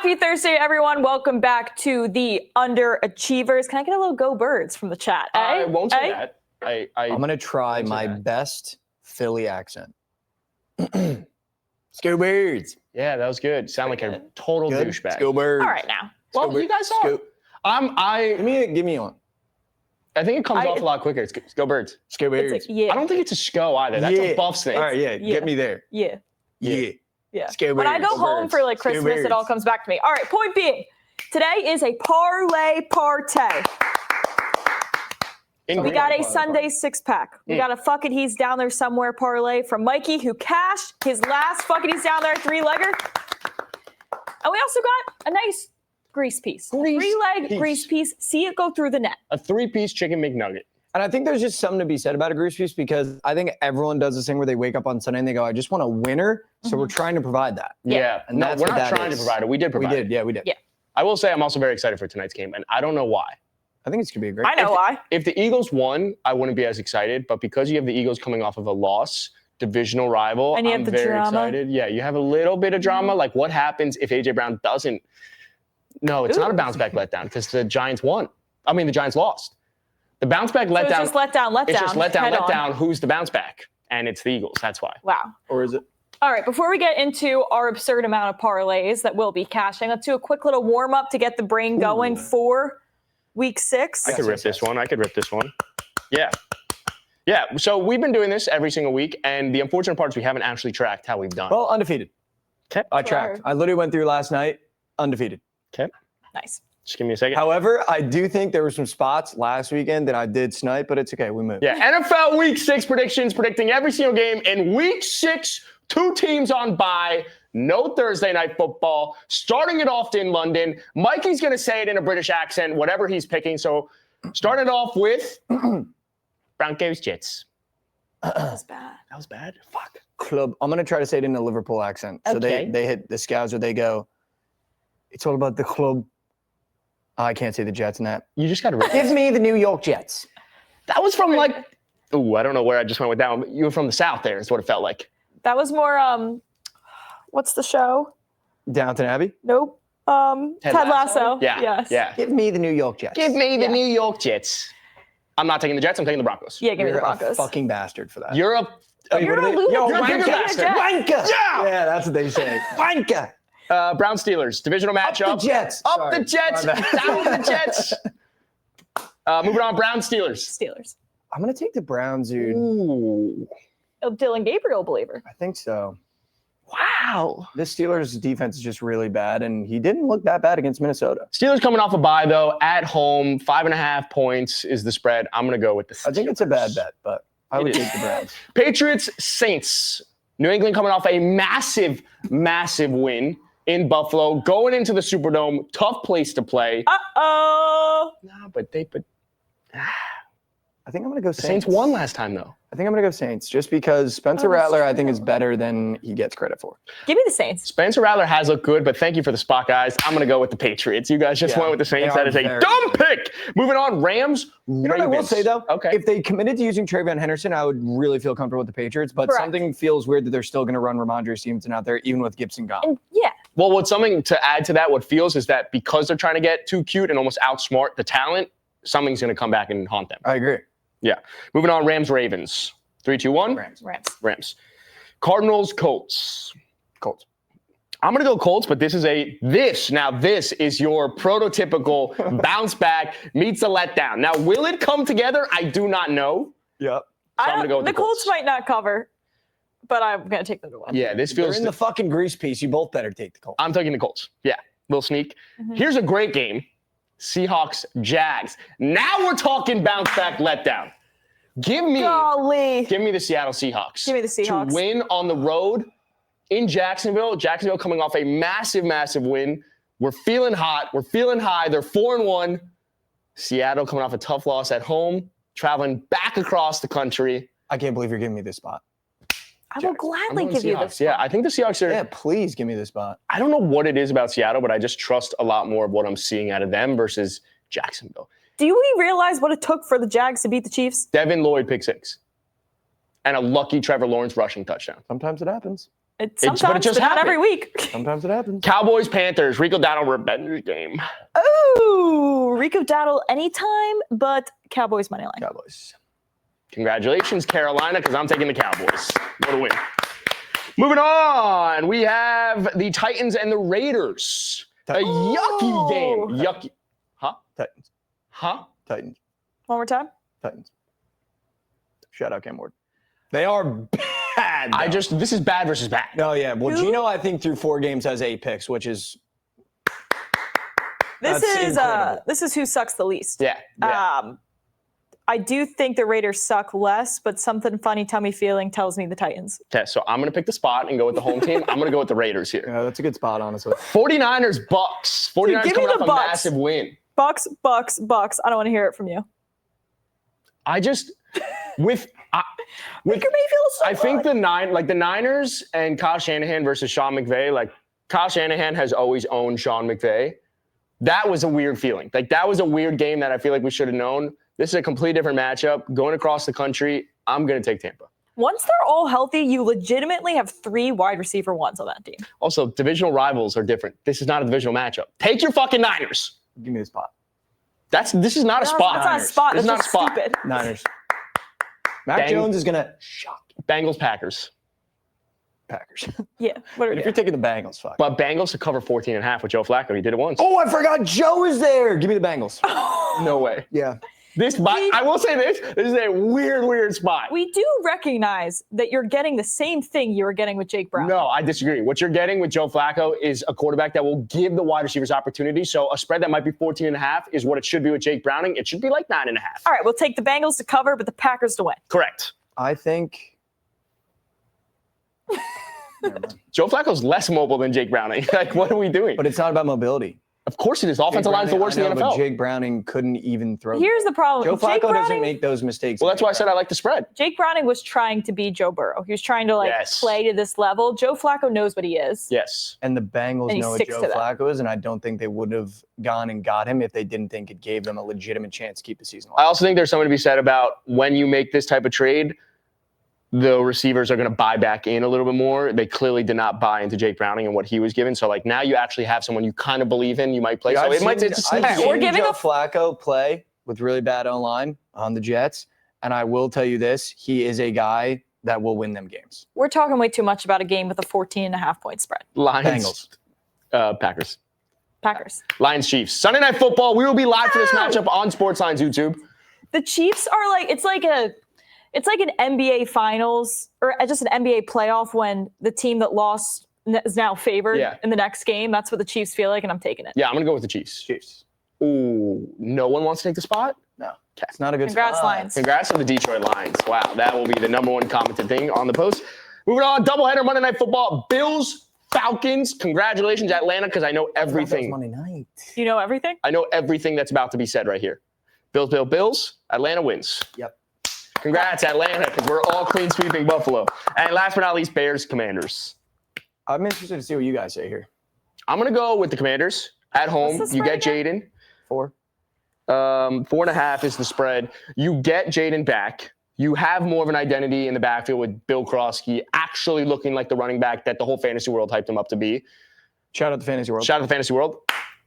Happy Thursday, everyone. Welcome back to the Underachievers. Can I get a little go birds from the chat? I won't say that. I'm going to try my best Philly accent. Go Birds. Yeah, that was good. Sound like a total douchebag. Go Birds. All right, now. Well, you guys saw it. Give me one. I think it comes off a lot quicker. It's Go Birds. Go Birds. It's like, yeah. I don't think it's a SCO either. That's a Buffs thing. All right, yeah. Get me there. Yeah. Yeah. When I go home for like Christmas, it all comes back to me. All right, point being, today is a parlay partay. We got a Sunday six-pack. We got a fuck it, he's down there somewhere parlay from Mikey, who cashed his last fuck it, he's down there three-legger. And we also got a nice grease piece. Three-leg grease piece. See it go through the net. A three-piece chicken McNugget. And I think there's just something to be said about a grease piece because I think everyone does this thing where they wake up on Sunday and they go, I just want a winner. So we're trying to provide that. Yeah. And no, that's we're what not that trying is. to provide it. We did provide it. Yeah, we did. Yeah. I will say I'm also very excited for tonight's game, and I don't know why. I think it's going to be a great I know why. If the Eagles won, I wouldn't be as excited. But because you have the Eagles coming off of a loss, divisional rival, And you I'm have the very drama. excited. Yeah, you have a little bit of drama. Like what happens if A.J. Brown doesn't? No, it's not a bounce back letdown because the Giants won. I mean, the Giants lost. The bounce back letdown. It's just letdown. It's just letdown. Who's the bounce back? And it's the Eagles. That's why. Wow. Or is it? All right, before we get into our absurd amount of parlays that we'll be cashing, let's do a quick little warm-up to get the brain going for Week 6. I could rip this one. Yeah. Yeah, so we've been doing this every single week, and the unfortunate part is we haven't actually tracked how we've done. Well, undefeated. Okay. I tracked. I literally went through last night, undefeated. Okay. Nice. Just give me a second. However, I do think there were some spots last weekend that I did snipe, but it's okay. We moved. Yeah, NFL Week 6 predictions, predicting every single game. In Week 6, 2 teams on bye, no Thursday night football, starting it off in London. Mikey's going to say it in a British accent, whatever he's picking. So starting it off with Broncos Jets. That was bad. That was bad? Fuck. Club. I'm going to try to say it in a Liverpool accent. So Okay. they hit the Scouser. They go, it's all about the club. I can't say the Jets in that. You just got to rip Give me the New York Jets. That was from like, I don't know where I just went with that one, but you were from the South there is what it felt like. That was more, what's the show? Downton Abbey. Nope. Ted Lasso. Yeah. Yes. Yeah. Give me the New York Jets. Give me the New York Jets. I'm not taking the Jets. I'm taking the Broncos. Yeah, give me You're the Broncos. a fucking bastard for that. You're a You're a loser. Yo, You're a wanker bastard. Wanker. Yeah. Yeah, that's what they say. Wanker. Brown Steelers divisional matchup. Up the Jets. Up Sorry. the Jets. My bad. Down the Jets. Moving on. Brown Steelers. Steelers. I'm going to take the Browns, dude. Ooh. Oh, Dylan Gabriel believer. I think so. Wow. This Steelers defense is just really bad, and he didn't look that bad against Minnesota. Steelers coming off a bye though. At home, 5.5 points is the spread. I'm gonna go with the Steelers. I think it's a bad bet, but I would take the Browns. Patriots Saints. New England coming off a massive win in Buffalo, going into the Superdome. Tough place to play. Uh-oh. No, but I think I'm going to go the Saints. Saints won last time though. I think I'm going to go Saints just because Spencer that's Rattler, I think, true. is better than he gets credit for. Give me the Saints. Spencer Rattler has looked good, but thank you for the spot, guys. I'm going to go with the Patriots. You guys just Yeah, went with the Saints. they That are is a very dumb pick. Moving on, Rams, You know what I will Ravens. say, though? Okay. If they committed to using Travion Henderson, I would really feel comfortable with the Patriots, but Correct. something feels weird that they're still going to run Ramondre Stevenson out there, even with Gibson gone. And yeah. Well, what's something to add to that, what feels is that because they're trying to get too cute and almost outsmart the talent, something's going to come back and haunt them. I agree. Yeah. Moving on, Rams, Ravens. 3, 2, 1. Rams. Cardinals, Colts. Colts. I'm going to go Colts, but this is your prototypical bounce back meets a letdown. Now, will it come together? I do not know. Yep. So I'm gonna go with the the Colts Colts. might not cover, but I'm going to take them to win. Yeah, this They're feels in the fucking grease piece. You both better take the Colts. I'm taking the Colts. Yeah, little sneak. Here's a great game. Seahawks, Jags. Now we're talking bounce back letdown. Give me the Seattle Seahawks. Give me the Seahawks. To win on the road in Jacksonville. Jacksonville coming off a massive win. We're feeling hot. We're feeling high. They're 4-1. Seattle coming off a tough loss at home, traveling back across the country. I can't believe you're giving me this spot. I will gladly I'm going give you Seahawks. this. Yeah, I think the Seahawks are. Yeah, please give me this spot. I don't know what it is about Seattle, but I just trust a lot more of what I'm seeing out of them versus Jacksonville. Do we realize what it took for the Jags to beat the Chiefs? Devin Lloyd pick 6. And a lucky Trevor Lawrence rushing touchdown. Sometimes it happens. Sometimes, but it just but not happened. every week. Sometimes it happens. Cowboys, Panthers, Rico Dowdle revenge game. Ooh, Rico Dowdle anytime, but Cowboys money line. Cowboys. Congratulations, Carolina, because I'm taking the Cowboys. What a win. Moving on, we have the Titans and the Raiders. A yucky game. Yucky. Huh? Titans. Huh? Titans. One more time. Titans. Shout out Cam Ward. They are bad. This is bad versus bad. Oh, yeah. Well, Gino, I think through 4 games has 8 picks, which is This incredible. is who sucks the least. Yeah. I do think the Raiders suck less, but something funny tummy feeling tells me the Titans. Okay, so I'm going to pick the spot and go with the home team. I'm going to go with the Raiders here. Yeah, that's a good spot, honestly. 49ers, Bucks. 49ers give me coming the off a Bucks. massive win. Bucks. I don't want to hear it from you. I just with Baker Mayfield is so I think good. the Niners and Kyle Shanahan versus Sean McVay, like Kyle Shanahan has always owned Sean McVay. That was a weird feeling. Like that was a weird game that I feel like we should have known. This is a completely different matchup. Going across the country, I'm going to take Tampa. Once they're all healthy, you legitimately have 3 wide receiver ones on that team. Also, divisional rivals are different. This is not a divisional matchup. Take your fucking Niners. Give me the spot. This is not a spot. That's not a spot. This is That's not a just spot. stupid. Niners. Mac Jones is going to shock Bengals, Packers. Packers. Yeah. What are we If you're doing? taking the Bengals, fuck. But Bengals to cover 14.5 with Joe Flacco. He did it once. Oh, I forgot Joe is there. Give me the Bengals. No way. Yeah. I will say this is a weird spot. We do recognize that you're getting the same thing you were getting with Jake Brown. No, I disagree. What you're getting with Joe Flacco is a quarterback that will give the wide receivers opportunity. So a spread that might be 14.5 is what it should be with Jake Browning. It should be like 9.5. All right, we'll take the Bengals to cover, but the Packers to win. Correct. I think. Joe Flacco's less mobile than Jake Browning. Like, what are we doing? But it's not about mobility. Of course it is. Offensive line's the worst in the But NFL. Jake Browning couldn't even throw. Here's the problem. Joe Jake Flacco doesn't Browning, make those mistakes. Well, that's why I said I like the spread. Jake Browning was trying to be Joe Burrow. He was trying to Yes. play to this level. Joe Flacco knows what he is. Yes. And the Bengals And he know what sticks Joe to that. Flacco is, and I don't think they would have gone and got him if they didn't think it gave them a legitimate chance to keep the season I alive. also think there's something to be said about when you make this type of trade, the receivers are going to buy back in a little bit more. They clearly did not buy into Jake Browning and what he was given. So, like, now you actually have someone you kind of believe in. You might play. Yeah, So I've it's a seen sneaky We're game. giving Joe a- Flacco play with really bad O-line on the Jets, and I will tell you this: he is a guy that will win them games. We're talking way too much about a game with a 14.5-point spread. Lions, Packers. Packers. Lions, Chiefs. Sunday Night Football. We will be live for this matchup on SportsLine's YouTube. The Chiefs are like it's like an NBA finals or just an NBA playoff when the team that lost is now favored in the next game. That's what the Chiefs feel like, and I'm taking it. Yeah, I'm going to go with the Chiefs. Chiefs. Ooh, no one wants to take the spot? No, it's not a good Congrats, spot. Lions. Congrats to the Detroit Lions. Wow, that will be the number one commented thing on the post. Moving on, doubleheader Monday Night Football. Bills, Falcons. Congratulations, Atlanta, because I know That was everything. Monday night. You know everything? I know everything that's about to be said right here. Bills. Atlanta wins. Yep. Congrats, Atlanta, because we're all clean sweeping Buffalo. And last but not least, Bears, Commanders. I'm interested to see what you guys say here. I'm going to go with the Commanders at home. What's the You get spread Jaden. 4. 4.5 is the spread. You get Jaden back. You have more of an identity in the backfield with Bill Krosky actually looking like the running back that the whole fantasy world hyped him up to be. Shout out to Fantasy World. Shout out to the fantasy world.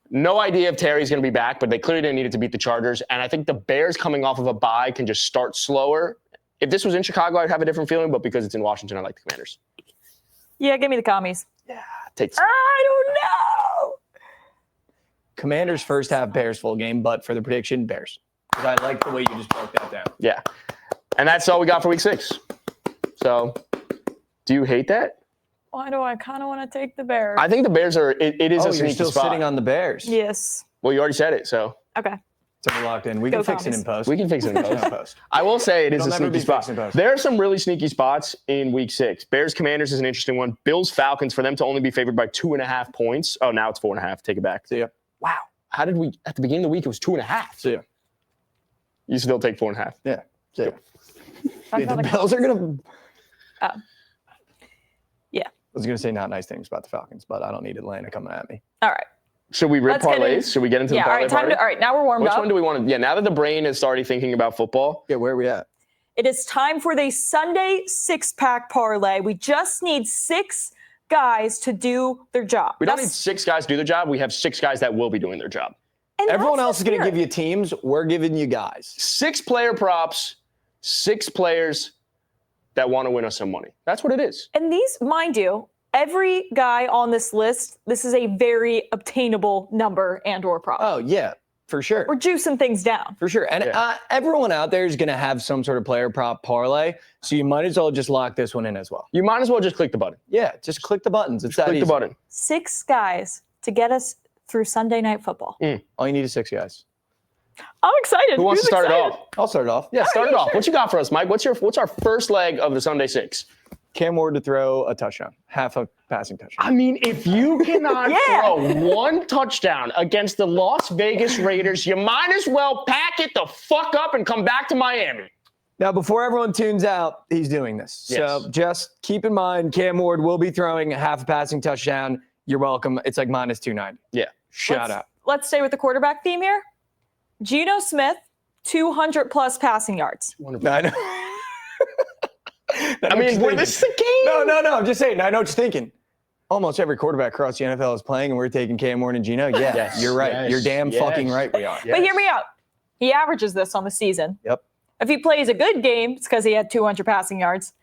No idea if Terry's going to be back, but they clearly didn't need it to beat the Chargers. And I think the Bears coming off of a bye can just start slower. If this was in Chicago, I'd have a different feeling, but because it's in Washington, I like the Commanders. Yeah, give me the commies. Take the I don't know. Commanders first half, Bears full game, but for the prediction, Bears. Because I like the way you just broke that down. Yeah. And that's all we got for week 6. So, do you hate that? Why do I kind of want to take the Bears? I think the Bears are, it is a You're sneaky still spot. sitting on the Bears. Yes. Well, you already said it, so Okay. So we're locked in. We Go can fix it Commies. in post. we can fix it in post. post. I will say it is It'll a never sneaky be spot. fixed in post. There are some really sneaky spots in week 6. Bears Commanders is an interesting one. Bills Falcons, for them to only be favored by 2.5 points. Oh, now it's 4.5. Take it back. See ya. Wow. How did we, at the beginning of the week, it was 2.5. See ya. You still take 4.5. Yeah. See ya. I The felt like- Bills are going to. Yeah. I was going to say not nice things about the Falcons, but I don't need Atlanta coming at me. All right. Should we rip Let's get in- parlays? Should we get into Yeah. the All parlay right. Time party? to. All right. Now we're warmed Which up. one do we want to? Yeah, now that the brain is starting thinking about football. Yeah, where are we at? It is time for the Sunday 6-pack parlay. We just need 6 guys to do their job. We don't need 6 guys to do their job. We have 6 guys that will be doing their job. And Everyone else that's is the going to spirit. give you teams. We're giving you guys. 6 player props, 6 players that want to win us some money. That's what it is. And these, mind you, every guy on this list, this is a very obtainable number and or prop. Oh, yeah, for sure. We're juicing things down. For sure. And everyone out there is going to have some sort of player prop parlay. So you might as well just lock this one in as well. You might as well just click the button. Yeah, just click the buttons. It's that Click easy. the button. 6 guys to get us through Sunday Night Football. All you need is 6 guys. I'm excited. Who wants to Who's start excited? it off? I'll start it off. Yeah, start it you off. sure? What you got for us, Mike? What's our first leg of the Sunday 6? Cam Ward to throw a touchdown, half a passing touchdown. I mean, if you cannot Yeah. throw 1 touchdown against the Las Vegas Raiders, you might as well pack it the fuck up and come back to Miami. Now, before everyone tunes out, he's doing this. Yes. So just keep in mind, Cam Ward will be throwing a half a passing touchdown. You're welcome. It's like minus 290. Yeah. Shout out. Let's stay with the quarterback theme here. Geno Smith, 200 plus passing yards. I know. I mean, this is a game. No. I'm just saying. I know what you're thinking. Almost every quarterback across the NFL is playing, and we're taking Cam Ward and Geno. Yeah, Yes, you're right. yes, You're damn yes. fucking right. We are. But hear me out. He averages this on the season. Yep. If he plays a good game, it's because he had 200 passing yards.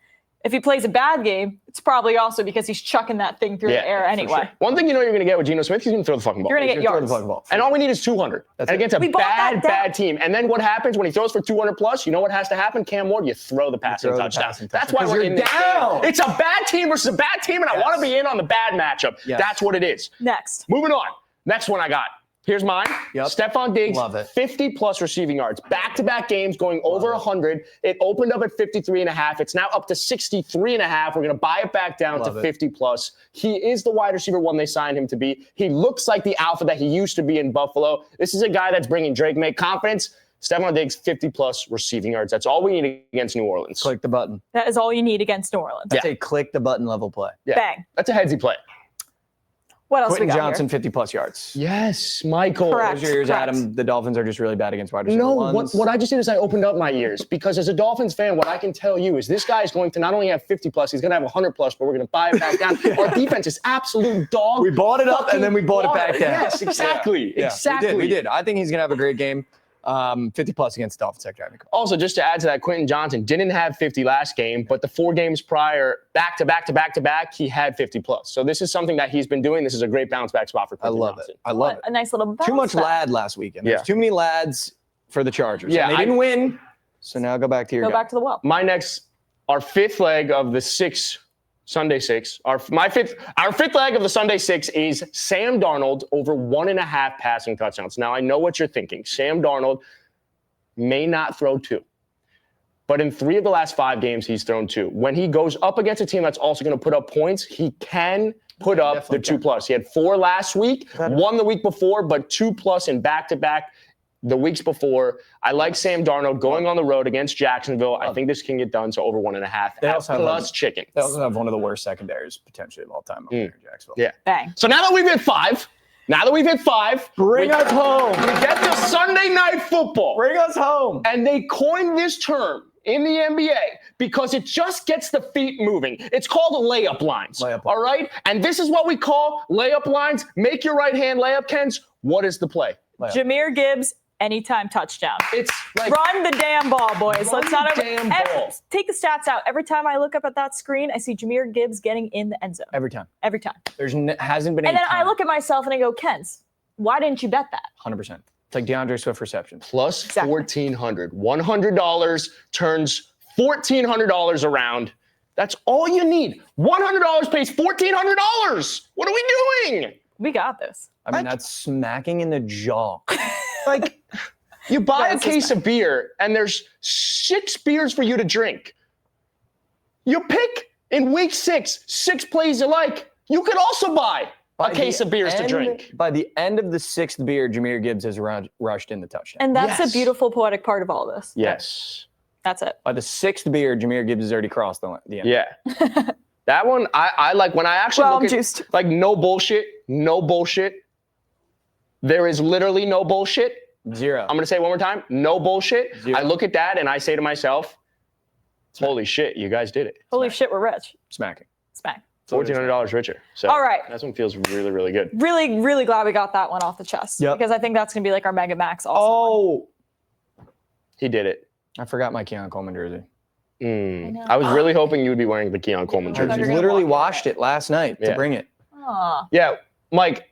If he plays a bad game, it's probably also because he's chucking that thing through the air for anyway. sure. One thing you know you're going to get with Geno Smith, he's going to throw the fucking ball. You're going to get Throw the yards. fucking ball. And all we need is 200. That's and it. against a We bought that down. bad team. And then what happens when he throws for 200 plus? You know what has to happen? Cam Ward, you throw the passing throw the touchdown. passing That's touchdown. why we're 'Cause in you're this down. game. It's a bad team versus a bad team, and I want to be in on the bad matchup. Yes. That's what it is. Next. Moving on. Next one I got. Here's mine. Yep. Stephon Diggs, Love it. 50-plus receiving yards. Back-to-back games going over 100. It opened up at 53.5. It's now up to 63.5. We're going to buy it back down Love to it. 50-plus. He is the wide receiver 1 they signed him to be. He looks like the alpha that he used to be in Buffalo. This is a guy that's bringing Drake May confidence. Stephon Diggs, 50-plus receiving yards. That's all we need against New Orleans. Click the button. That is all you need against New Orleans. That's a click the button level play. Yeah. Bang. That's a headsy play. What else Quentin we got Johnson, here? 50-plus yards. Yes, Michael. Correct. Those are your ears, Correct. Adam. The Dolphins are just really bad against wide receiver No, ones. what I just did is I opened up my ears because as a Dolphins fan, what I can tell you is this guy is going to not only have 50-plus, he's going to have 100-plus, but we're going to buy it back down. Our defense is absolute dog. We bought it up and then we bought it back water. down. Yes, exactly. Yeah, Exactly. We did. I think he's going to have a great game. 50-plus against the Dolphins secondary. Also, just to add to that, Quentin Johnson didn't have 50 last game, but the 4 games prior, back to back, he had 50-plus. So this is something that he's been doing. This is a great bounce-back spot for I Quentin love Johnson. it. I love it. A nice little Too much bounce back. lad last weekend. Yeah. There's too many lads for the Chargers. Yeah, And they didn't win. So now go back to your Go guy. back to the well. Our fifth leg of the Sunday 6. Our fifth leg of the Sunday 6 is Sam Darnold over 1.5 passing touchdowns. Now, I know what you're thinking. Sam Darnold may not throw 2. But in 3 of the last 5 games, he's thrown 2. When he goes up against a team that's also going to put up points, he can put up the 2+. He had 4 last week, 1 the week before, but 2+ in back-to-back the weeks before. I like Sam Darnold going on the road against Jacksonville. I think this can get done, so over 1.5. They also have plus chicken. They also have one of the worst secondaries potentially of all time up there in Jacksonville. Yeah. Bang. So now that we've hit 5, Bring us home. we get to Sunday Night Football. Bring us home. And they coined this term in the NBA because it just gets the feet moving. It's called layup lines. Layup lines. All right? And this is what we call layup lines. Make your right hand layup, Kens. What is the play? Jahmyr Gibbs, anytime touchdown. It's like Run the damn ball, boys. Run Let's not the damn ball. take the stats out. Every time I look up at that screen, I see Jahmyr Gibbs getting in the end zone. Every time. Every time. Hasn't been And any then I time. look at myself and I go, Kens, why didn't you bet that? 100%. It's like DeAndre Swift receptions. plus Exactly. $1,400. $100 turns $1,400 around. That's all you need. $100 pays $1,400. What are we doing? We got this. I mean, that's smacking in the jaw. Like, you buy a That's case of beer and there's 6 beers for you to drink. You pick in week 6 plays you like. You could also buy a case of beers to drink. By the end of the 6th beer, Jahmyr Gibbs has rushed in the touchdown. And that's Yes. a beautiful poetic part of all this. Yes. That's it. By the 6th beer, Jahmyr Gibbs has already crossed the end. Yeah. That one, I like when I actually Well, look I'm at, juiced. like, no bullshit. There is literally no bullshit. 0. I'm going to say it one more time. No bullshit. 0. I look at that and I say to myself, holy shit, you guys did it. Holy shit, we're rich. Smacking. Smack. $1,400 richer. So All right. That one feels really, really good. Really, really glad we got that one off the chest. Yep. Because I think that's going to be like our Mega Max also. Oh, He did it. I forgot my Keon Coleman jersey. I was really hoping you would be wearing the Keon Coleman I They're jersey. gonna literally walk washed it last night to Yeah. bring it. Aw. Yeah, Mike,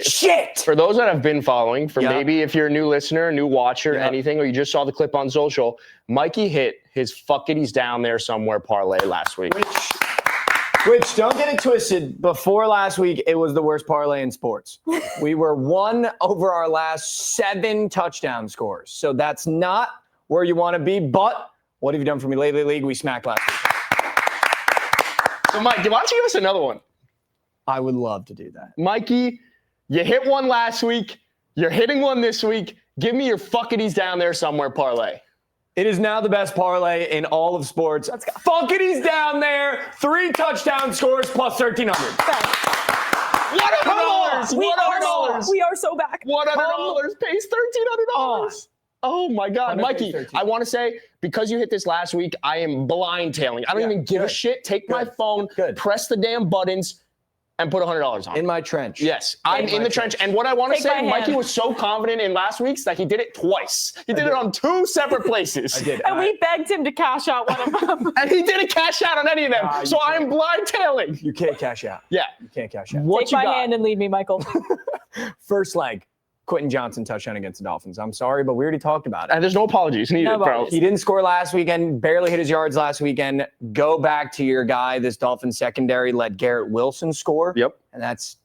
Shit! for those that have been following, for Yeah. maybe if you're a new listener, a new watcher, Yeah. anything, or you just saw the clip on social, Mikey hit his He's Down There Somewhere parlay last week. Which, don't get it twisted, before last week, it was the worst parlay in sports. We were 1 over our last 7 touchdown scores. So that's not where you want to be, but what have you done for me lately, League? We smacked last week. So, Mike, why don't you give us another one? I would love to do that. Mikey, you hit one last week. You're hitting one this week. Give me your He's Down There Somewhere parlay. It is now the best parlay in all of sports. Let's go. Funkity's down there. 3 touchdown scores plus 1,300. $100. We are so back. $100 pays $1,300. Oh my God, Mikey! I want to say because you hit this last week, I am blind tailing. I don't even give a shit. Take my phone, press the damn buttons, and put $100 on. In my trench. Yes, I'm in the trench. And what I want to say, Mikey was so confident in last week's that he did it twice. He did it on 2 separate places. I did. And we begged him to cash out one of them. And he didn't cash out on any of them. So I am blind tailing. You can't cash out. Yeah. You can't cash out. What Take you my got? hand and lead me, Michael. First leg, Quentin Johnson touchdown against the Dolphins. I'm sorry, but we already talked about it. And there's no apologies needed, No bro. apologies. He didn't score last weekend, barely hit his yards last weekend. Go back to your guy. This Dolphins secondary let Garrett Wilson score. Yep. And that's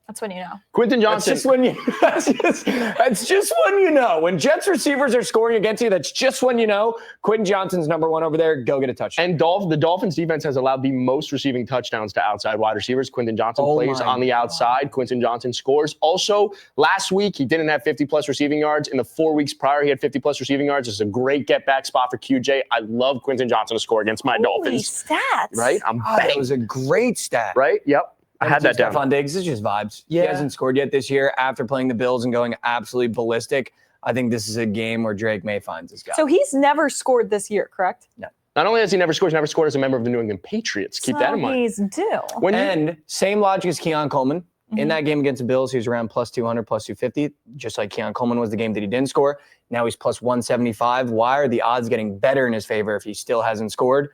That's when you know. Quentin That's Johnson. just when you. That's just when you know. When Jets receivers are scoring against you, that's just when you know. Quentin Johnson's number 1 over there. Go get a touchdown. And the Dolphins defense has allowed the most receiving touchdowns to outside wide receivers. Quentin Johnson plays on the outside. Quentin Johnson scores. Also, last week, he didn't have 50-plus receiving yards. In the 4 weeks prior, he had 50-plus receiving yards. It's a great get-back spot for QJ. I love Quentin Johnson to score against my Dolphins. Stats. Right? I'm That betting. was a great stat. Right? Yep. I had that down. Stephon Diggs is just vibes. Yeah. He hasn't scored yet this year after playing the Bills and going absolutely ballistic. I think this is a game where Drake May finds his guy. So he's never scored this year, correct? Not only has he never scored as a member of the New England Patriots. Keep that in mind. He's due. And same logic as Keon Coleman. In that game against the Bills, he was around plus 200, plus 250, just like Keon Coleman was the game that he didn't score. Now he's plus 175. Why are the odds getting better in his favor if he still hasn't scored?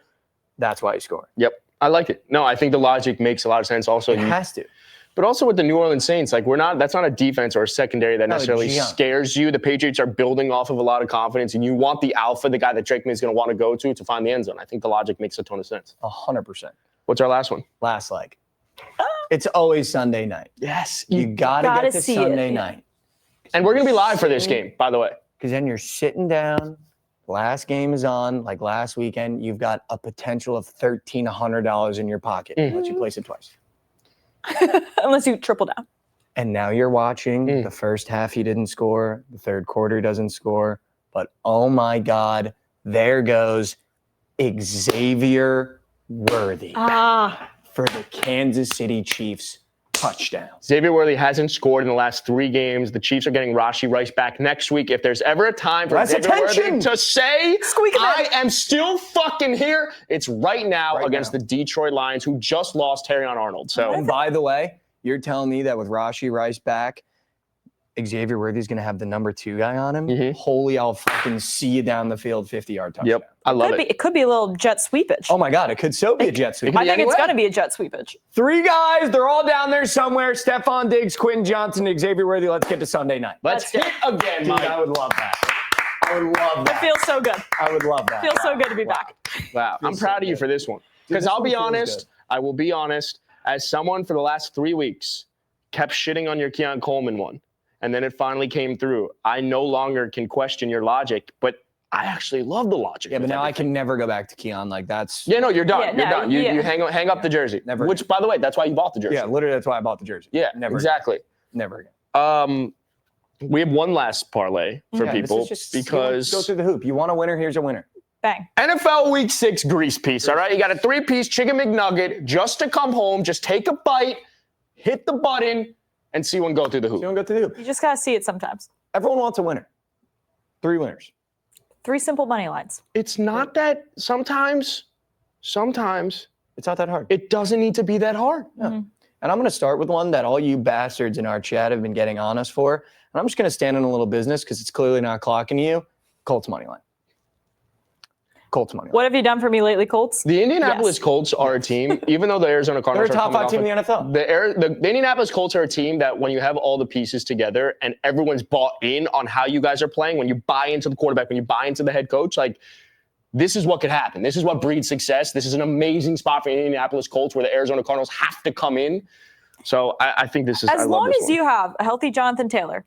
That's why he's scoring. Yep. I like it. No, I think the logic makes a lot of sense. Also, It has to. But also with the New Orleans Saints, like that's not a defense or a secondary that necessarily scares you. The Patriots are building off of a lot of confidence, and you want the alpha, the guy that Drake May is going to want to go to find the end zone. I think the logic makes a ton of sense. 100%. What's our last one? Last leg. It's always Sunday night. Yes. You gotta get to see Sunday it. night. And we're going to be live for this game, by the way. Because then you're sitting down. Last game is on, like last weekend. You've got a potential of $1,300 in your pocket unless you place it twice. Unless you triple down. And now you're watching the first half he didn't score, the third quarter he doesn't score, but oh my God, there goes Xavier Worthy for the Kansas City Chiefs touchdown. Xavier Worthy hasn't scored in the last 3 games. The Chiefs are getting Rashee Rice back next week. If there's ever a time for Xavier Worthy to say, I am still fucking here, it's right now against the Detroit Lions, who just lost Terrion Arnold. So, And by the way, you're telling me that with Rashee Rice back, Xavier Worthy's going to have the number 2 guy on him? Holy, I'll fucking see you down the field, 50-yard touchdown. Yep, I love it. It could be a little jet sweepage. Oh my God, it could so be a jet sweep. I think it's going to be a jet sweepage. 3 guys, they're all down there somewhere. Stephon Diggs, Quentin Johnson, Xavier Worthy. Let's get to Sunday night. Let's hit again, Mike. I would love that. I would love that. It feels so good. I would love that. Feels so good to be back. Wow, I'm proud of you for this one. Because I'll be honest, I will be honest, as someone for the last 3 weeks kept shitting on your Keon Coleman one, and then it finally came through. I no longer can question your logic, but I actually love the logic. Yeah, but now I can never go back to Keon. Like that's. Yeah, no, you're done. Yeah, You're no, done. You hang up the jersey. Never. Which, by the way, that's why you bought the jersey. Yeah, literally, that's why I bought the jersey. Yeah, never. exactly. Never again. We have one last parlay for people because go through the hoop. You want a winner? Here's a winner. Bang. NFL Week 6 grease piece. All right, you got a 3-piece chicken McNugget just to come home. Just take a bite, hit the button, and see one go through the hoop. You don't go through the hoop. You just got to see it sometimes. Everyone wants a winner. 3 winners. 3 simple money lines. It's not that sometimes It's It's not that hard. It doesn't need to be that hard. Yeah. And I'm going to start with one that all you bastards in our chat have been getting on us for. And I'm just going to stand in a little business because it's clearly not clocking you. Colts money line. Colts money line. What have you done for me lately, Colts? The Indianapolis Colts are a team, even though the Arizona Cardinals They're a top 5 team in the NFL. The Indianapolis Colts are a team that when you have all the pieces together and everyone's bought in on how you guys are playing, when you buy into the quarterback, when you buy into the head coach, like, this is what could happen. This is what breeds success. This is an amazing spot for the Indianapolis Colts where the Arizona Cardinals have to come in. So I think this is as long as you have a healthy Jonathan Taylor,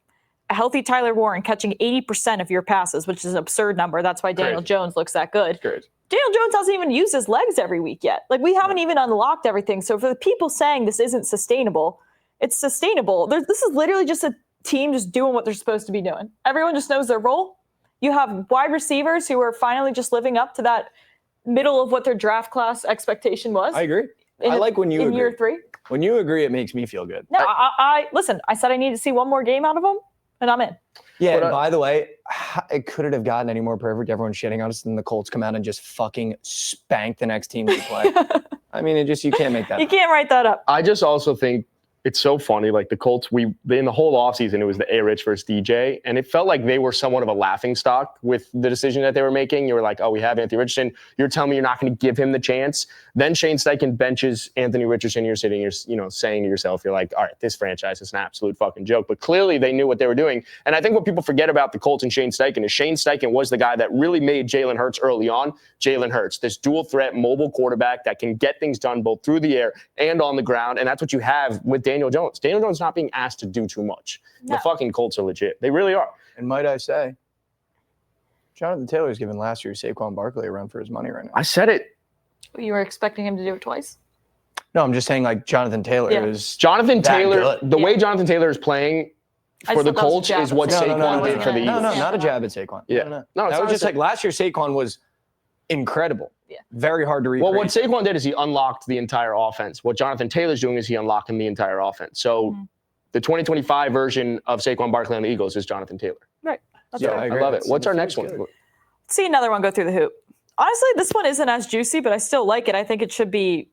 a healthy Tyler Warren catching 80% of your passes, which is an absurd number. That's why Daniel Jones looks that good. Daniel Jones hasn't even used his legs every week yet. Like, we haven't even unlocked everything. So for the people saying this isn't sustainable, it's sustainable. This is literally just a team just doing what they're supposed to be doing. Everyone just knows their role. You have wide receivers who are finally just living up to that middle of what their draft class expectation was. I agree. I like when you agree. In year 3. When you agree, it makes me feel good. No, I listen, I said I need to see one more game out of them, and I'm in. Yeah, and by the way, it couldn't have gotten any more perfect. Everyone's shitting on us, and the Colts come out and just fucking spank the next team they play. I mean, you can't make that up. You can't write that up. I just also think it's so funny. Like, the Colts, in the whole offseason, it was the A-Rich versus DJ, and it felt like they were somewhat of a laughing stock with the decision that they were making. You were like, oh, we have Anthony Richardson. You're telling me you're not going to give him the chance. Then Shane Steichen benches Anthony Richardson. You're sitting, saying to yourself, you're like, all right, this franchise is an absolute fucking joke. But clearly they knew what they were doing. And I think what people forget about the Colts and Shane Steichen is Shane Steichen was the guy that really made Jalen Hurts early on. Jalen Hurts, this dual threat mobile quarterback that can get things done both through the air and on the ground. And that's what you have with Daniel Jones. Daniel Jones not being asked to do too much. No. The fucking Colts are legit. They really are. And might I say, Jonathan Taylor's giving last year's Saquon Barkley a run for his money right now. I said it. You were expecting him to do it twice? No, I'm just saying, like, Jonathan Taylor is Jonathan Taylor, the way Jonathan Taylor is playing for the Colts is what Saquon did for the Eagles. No, not a jab at Saquon. Yeah. No, that was just like last year Saquon was incredible. Yeah. Very hard to recreate. Well, what Saquon did is he unlocked the entire offense. What Jonathan Taylor's doing is he unlocking the entire offense. So the 2025 version of Saquon Barkley on the Eagles is Jonathan Taylor. Right. I love it. What's our next one? Let's see another one go through the hoop. Honestly, this one isn't as juicy, but I still like it. I think it should be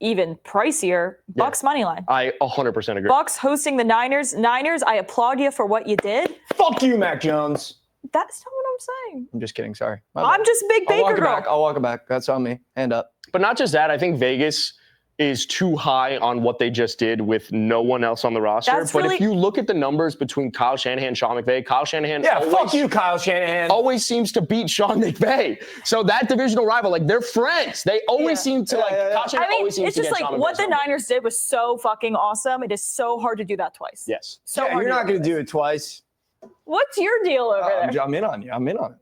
even pricier. Bucks money line. I 100% agree. Bucks hosting the Niners. Niners, I applaud you for what you did. Fuck you, Mac Jones. That's not what I'm saying. I'm just kidding. Sorry. I'm just big Baker girl. I'll walk it back. That's on me. Hand up. But not just that. I think Vegas is too high on what they just did with no one else on the roster. But if you look at the numbers between Kyle Shanahan and Sean McVay, Kyle Shanahan fuck you, Kyle Shanahan. Always seems to beat Sean McVay. So that divisional rival, like, they're friends. They always seem to Kyle Shanahan always seems to get Sean McVay. It's just like what the Niners did was so fucking awesome. It is so hard to do that twice. Yes. So you're not going to do it twice. What's your deal over there? I'm in on you. I'm in on it.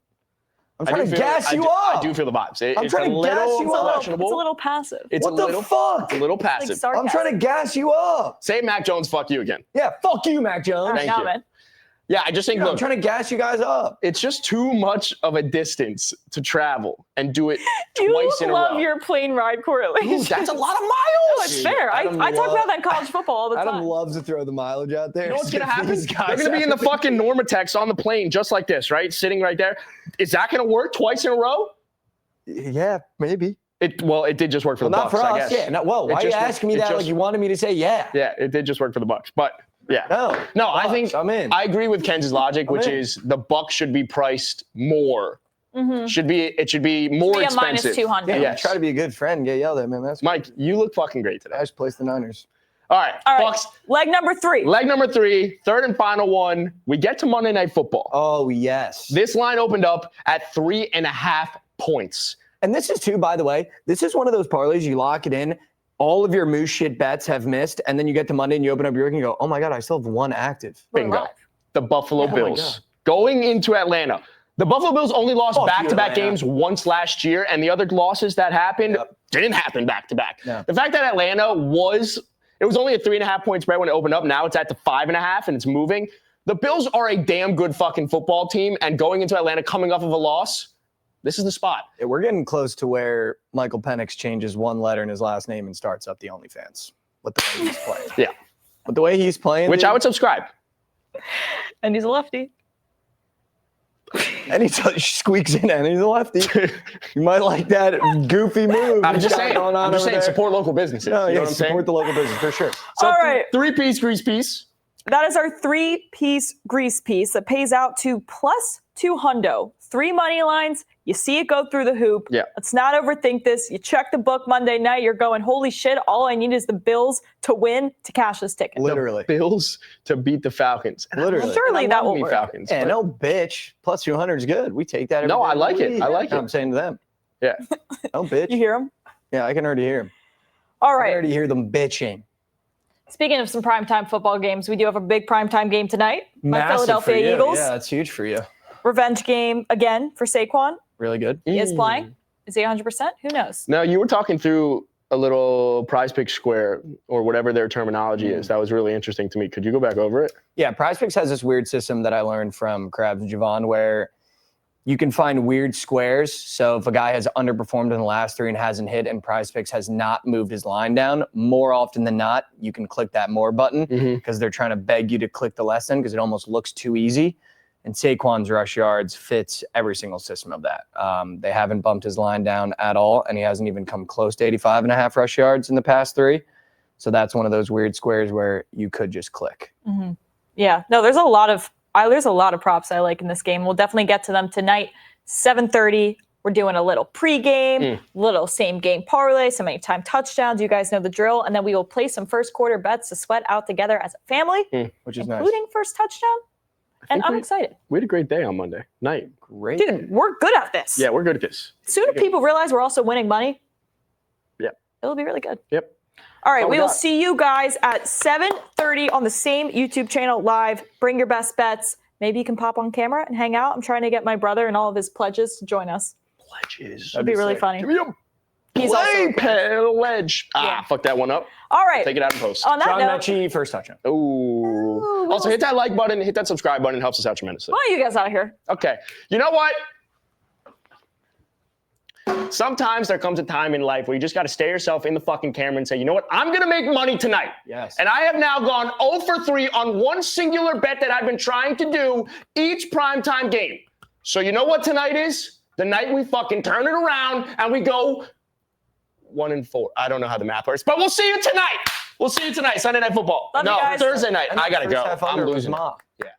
I'm trying to gas you up. I do feel the vibes. I'm trying to gas you up. It's a little passive. What the fuck? A little passive. Like I'm trying to gas you up. Say Mac Jones, fuck you again. Yeah, fuck you, Mac Jones. Thank you. Man. Yeah, I just think, look, I'm trying to gas you guys up. It's just too much of a distance to travel and do it twice in a row. You love your plane ride correlation. Ooh, that's a lot of miles. No, it's fair. I talk about that in college football all the time. Adam loves to throw the mileage out there. You know what's going to happen? They're going to be in the fucking Normatex on the plane just like this, right? Sitting right there. Is that going to work twice in a row? Yeah, maybe. It did just work for the not Bucks, for us. I guess. Yeah. No, why are you asking me that like you wanted me to say yeah? Yeah, it did just work for the Bucks. But yeah. No, I think I'm in. I agree with Ken's logic, which is the Bucks should be priced more. Mm-hmm. It should be more expensive. -200. Yeah, try to be a good friend. Get yelled at, man. That's Mike, you look fucking great today. I just placed the Niners. All right, Bucks. Leg number 3. Leg number 3, third and final one. We get to Monday Night Football. Oh, yes. This line opened up at 3.5 points. And this is too, by the way, this is one of those parlays, you lock it in, all of your moose shit bets have missed, and then you get to Monday and you open up your week and you go, oh my God, I still have one active. Bingo. The Buffalo Bills. Going into Atlanta. The Buffalo Bills only lost back-to-back games once last year, and the other losses that happened didn't happen back-to-back. No. The fact that Atlanta it was only a 3.5 point spread when it opened up. Now it's at the 5.5 and it's moving. The Bills are a damn good fucking football team, and going into Atlanta coming off of a loss, this is the spot. Yeah, we're getting close to where Michael Penix changes one letter in his last name and starts up the OnlyFans with the way he's playing. Yeah. But the way he's playing. Which I would subscribe. And he's a lefty. And he squeaks in and he's a lefty. You might like that goofy move. I'm just he's got saying. going on over there. Support local businesses. No, you know yeah, what I'm saying? support the local business for sure. So All right. Three-piece grease piece. That is our 3-piece grease piece that pays out to plus 200. 3 money lines. You see it go through the hoop. Yeah. Let's not overthink this. You check the book Monday night. You're going, holy shit, all I need is the Bills to win to cash this ticket. Literally. The Bills to beat the Falcons. Literally. Surely I that love will me work. Falcons. Yeah, but- no bitch. Plus 200 is good. We take that every No, day I of the like it. week. I like I'm it. saying to them. Yeah. No bitch. You hear him? Yeah, I can already hear him. All I can right. already hear them bitching. Speaking of some primetime football games, we do have a big primetime game tonight. My Massive for Philadelphia you. Eagles. Yeah, it's huge for you. Revenge game again for Saquon. Really good. He is playing. Is he 100%? Who knows? Now, you were talking through a little prize pick square or whatever their terminology is. That was really interesting to me. Could you go back over it? Yeah, PrizePicks has this weird system that I learned from Krabs and Javon where you can find weird squares. So if a guy has underperformed in the last 3 and hasn't hit and PrizePicks has not moved his line down, more often than not, you can click that more button because they're trying to beg you to click the less than because it almost looks too easy. And Saquon's rush yards fits every single system of that. They haven't bumped his line down at all, and he hasn't even come close to 85.5 rush yards in the past 3. So that's one of those weird squares where you could just click. Mm-hmm. Yeah. No, there's a lot of props I like in this game. We'll definitely get to them tonight. 7:30. We're doing a little pregame, little same game parlay, some anytime touchdowns. You guys know the drill. And then we will play some first quarter bets to sweat out together as a family, Which is nice. including first touchdown. And I'm excited. We had a great day on Monday night. Great. Dude, we're good at this. Yeah, we're good at this. Sooner people realize we're also winning money. Yep. It'll be really good. Yep. All right, Oh, we will God. see you guys at 7:30 on the same YouTube channel live. Bring your best bets. Maybe you can pop on camera and hang out. I'm trying to get my brother and all of his pledges to join us. Pledges. It'd be really funny. Give me a He's also pledge. Yeah. Fuck that one up. all right. Take it out and post. On that John note, Mechie, first touchdown. Ooh. Also, hit that like button, hit that subscribe button. It helps us out tremendously. why don't you guys out of here? Okay. You know what? Sometimes there comes a time in life where you just got to stare yourself in the fucking camera and say, you know what? I'm going to make money tonight. Yes. And I have now gone 0 for 3 on one singular bet that I've been trying to do each primetime game. So you know what tonight is? The night we fucking turn it around and we go 1 and 4. I don't know how the math works, but we'll see you tonight. We'll see you tonight, Sunday Night Football. Love you No, guys. Thursday night. I got to go. First half I'm under was losing. mock. Yeah.